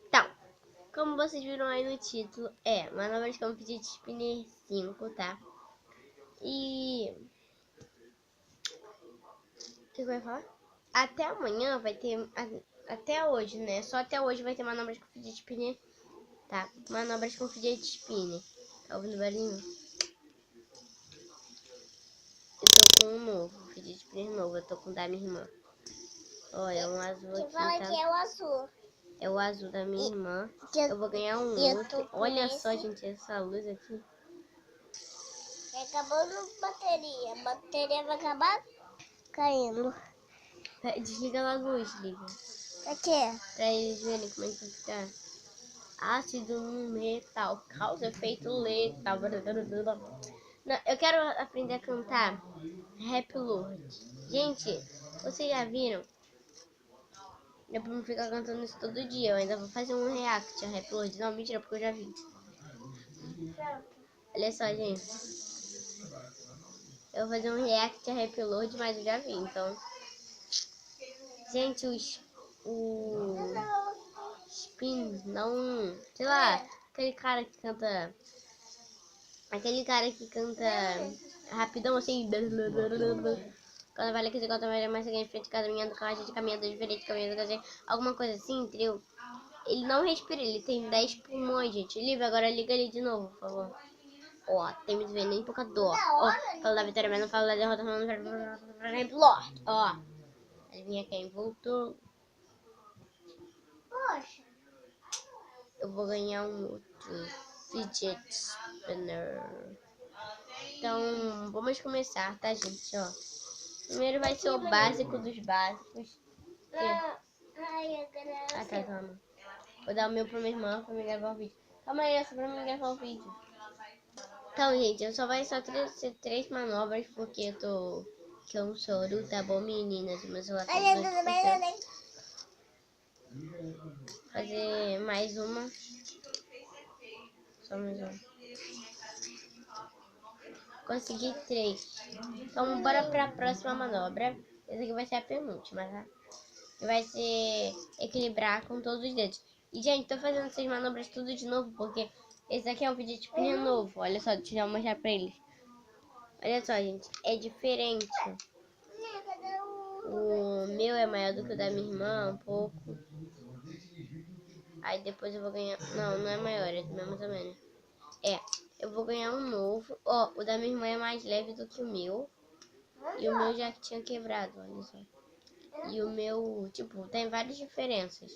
Então, como vocês viram aí no título, manobras com fidget spinner 5, tá? E... o que eu ia falar? Até amanhã vai ter... Até hoje, né? Só até hoje vai ter manobras com fidget spinner, tá? Manobras com fidget spinner. Tá ouvindo o barulhinho? Eu tô com um novo, fidget spinner novo. Eu tô com o da minha irmã. Olha, é um azul aqui, fala tá? que é o azul. É o azul da minha irmã. Eu vou ganhar um outro. Olha só, gente, essa luz aqui. Acabou a bateria. A bateria vai acabar caindo. Desliga logo a luz, liga. Pra quê? Pra eles verem como é que vai ficar. Ácido metal. Causa efeito letal. Não, eu quero aprender a cantar Rap Lord. Gente, vocês já viram? É pra não ficar cantando isso todo dia. Eu ainda vou fazer um react a Rap Lord. Não, mentira, porque eu já vi. Olha só, gente. Eu vou fazer um react a Rap Lord, mas eu já vi, então... Gente, o Spin, não... Sei lá, aquele cara que canta... Aquele cara que canta rapidão, assim... Quando vai que você conta mais seguinte, frente, caminhando, caminhando diferente, caminhando, alguma coisa assim, entendeu? Ele não respira, ele tem 10 pulmões, gente. Livre, agora liga ele de novo, por favor. Ó, tem muito veneno, pouca dor. Ó, fala da vitória, mas não fala da derrota, falando Lord. Ó, adivinha quem voltou? Poxa. Eu vou ganhar um outro fidget spinner. Então, vamos começar, tá, gente? Ó, primeiro vai ser o básico dos básicos. Ah, tá, calma. Vou dar o meu pra minha irmã pra me gravar o vídeo. Calma aí, só pra me gravar o vídeo. Então, gente, eu só vai só ser 3 manobras porque eu tô cansado, tá bom, meninas? O meu celular tá fazer mais uma. Só mais uma. Consegui 3. Então, bora pra próxima manobra. Essa aqui vai ser a penúltima, tá? Que vai ser equilibrar com todos os dedos. E, gente, tô fazendo essas manobras tudo de novo porque esse aqui é um fidget spinner novo. Olha só, deixa eu mostrar pra eles. Olha só, gente, é diferente. O meu é maior do que o da minha irmã, um pouco. Aí depois eu vou ganhar... Não, não é maior, é do mesmo tamanho. Eu vou ganhar um novo. Ó, o da minha irmã é mais leve do que o meu. E o meu já tinha quebrado, olha só. E o meu, tipo, tem várias diferenças.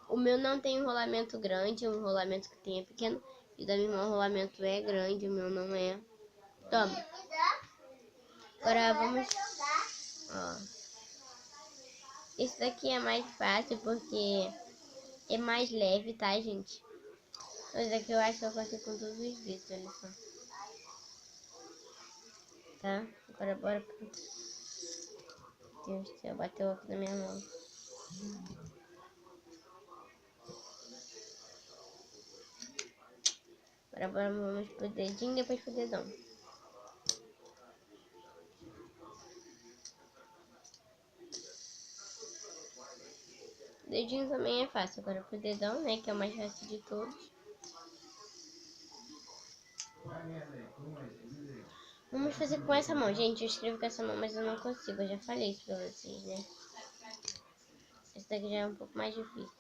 O meu não tem um rolamento grande, o rolamento que tem é pequeno. E o da minha irmã o rolamento é grande, o meu não é. Toma. Agora vamos... Ó. Esse daqui é mais fácil porque é mais leve, tá, gente? Esse daqui eu acho que eu consigo com todos os dedos, olha só. Tá? Agora bora pro... Deus do céu, bateu aqui na minha mão. Agora vamos pro dedinho e depois pro dedão. Dedinho também é fácil, agora pro dedão, né, que é o mais fácil de todos. Vamos fazer com essa mão, gente. Eu escrevo com essa mão, mas eu não consigo. Eu já falei isso pra vocês, né? Esse daqui já é um pouco mais difícil.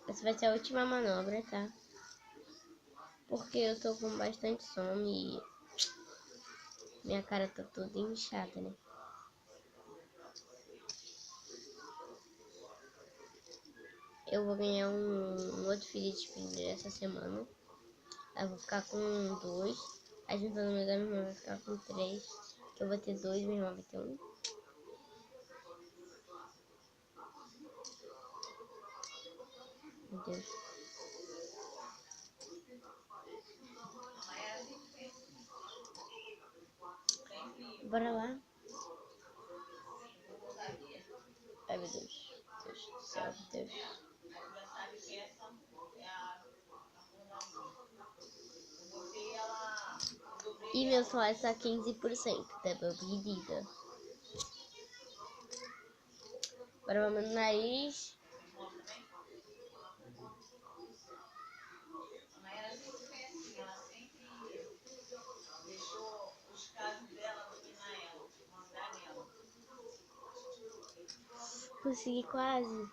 Essa vai ser a última manobra, tá? Porque eu tô com bastante sono e minha cara tá toda inchada, né? Eu vou ganhar um outro fidget spinner essa semana. Eu vou ficar com 2. Aí juntando meus amigos, minha irmã vai ficar com 3. Que eu vou ter 2, minha irmã vai ter 1. Meu Deus. Bora lá. Ai, meu Deus. Deus do céu, Deus. E meu celular está 15% da bebida. Agora vamos no nariz. Consegui quase.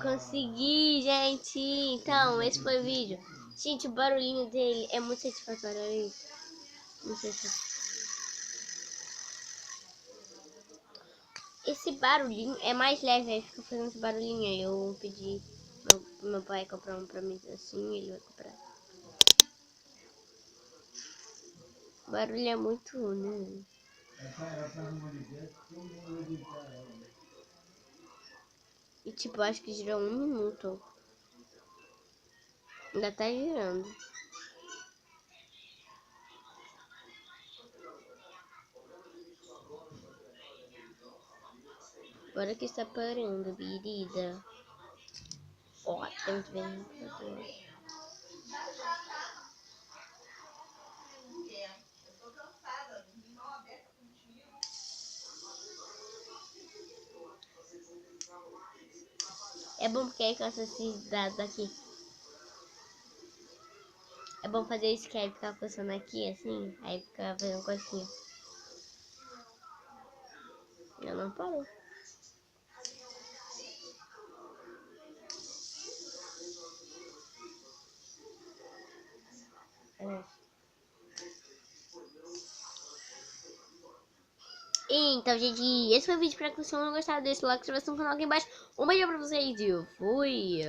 Consegui, gente. Então, esse foi o vídeo. Gente, o barulhinho dele é muito satisfatório. Olha isso. Não sei se... Esse barulhinho é mais leve, aí fica fazendo esse barulhinho. Aí eu pedi meu pai comprar um pra mim assim, ele vai comprar. O barulho é muito, né? E tipo, acho que girou 1 minuto. Ainda tá girando. Agora que está parando, querida. Ó, temos bem. É bom porque aí cansa esses dados aqui. É bom fazer isso que aí ficar coçando aqui, assim. Aí fica fazendo coisinha. Eu não parou. Então, gente, esse foi o vídeo. Espero que vocês tenham gostado desse. Like, se inscrevam no canal aqui embaixo. Um beijo pra vocês e eu fui.